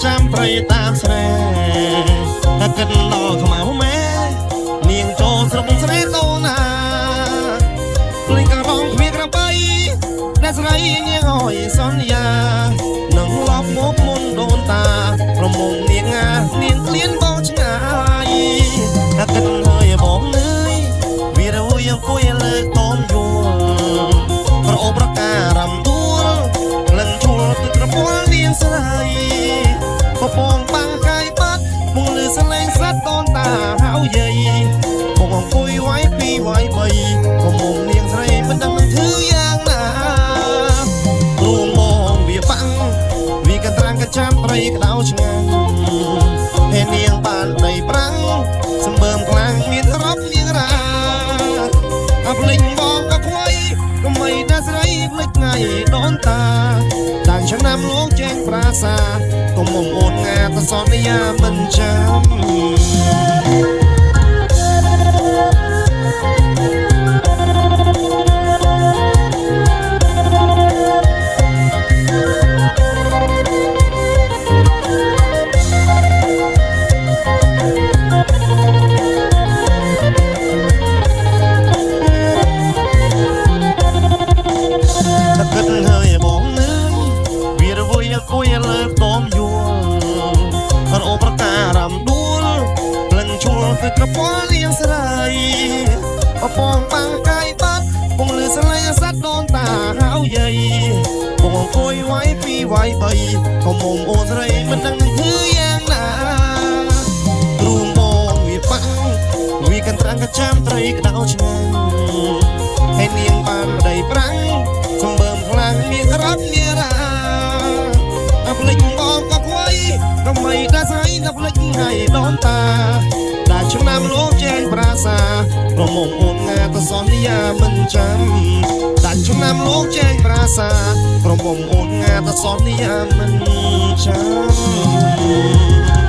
ចាំប្រៃតាមស្រែតែគិតដល់ខ្មៅម៉ែនាងចូលស្រុកស្រែតូណាលេងករងគ្មានក្របីអ្នកស្រីនាងអើយសន្យានឹងលប់មកមុនដូនតាប្រមុំនាងនាងក្លៀនបងឆ្ងាយតែគិតហើយបងនឿយវារយអង្គុយលើតោមយួរប្រអូប្រការំដួលក្លិនជួលទឹកក្រពល់នាងស្រីពពងបាំងកាយបាត់មកលើសលេងសត្វតនតាហៅយាយបងអង្គុយវាយពីវាយបីក៏មុំនាងស្រីមិនដឹងនឹងធ្វើយ៉ាងណាគ្រូមកវាបាំងវាកត្រាំងកចាំត្រីក្តៅឆ្ងាញ់ហើយនាងបានដីប្រាំងសម្បើមខ្លាំងមានរាប់នាងរាអាភ្លេចបងក៏ខ្វៃក៏មិនដាស្រីភ្លេចថ្ងៃដូនតាតាំងឆ្នាំលោកចេញប្រាសាក៏មុំអូនងាតសន្យាមិនចាំគួយលើតោមយួរអូប្រការំដួលក្លិនជួលទឹកក្រពល់នាងស្រីពពងបាំងកាយបាត់ពងលឺស្លេងសត្វដូនតាហៅយាយពងអង្គុយវាយពីវាយបីក៏មុំអូនស្រីមិនដឹងនឹងធ្វើយ៉ាងណាគ្រូមកវាបាំងវាកន្ត្រាំងកចាំត្រីក្តៅឆ្ងាញ់ហើយនាងបានប្តីប្រាំងសម្បើមខ្លាំងមានរាប់នារាភ្លេចបងក៏ខ្វៃក៏មិនដាស្រីដល់ភ្លេចថ្ងៃដូនតាដែលឆ្នាំលោកចេញប្រាសាប្រមុំអូនងាតសន្យាមិនចាំដែលឆ្នាំលោកចេញប្រាសាប្រមុំអូនងាតសន្យាមិនចាំ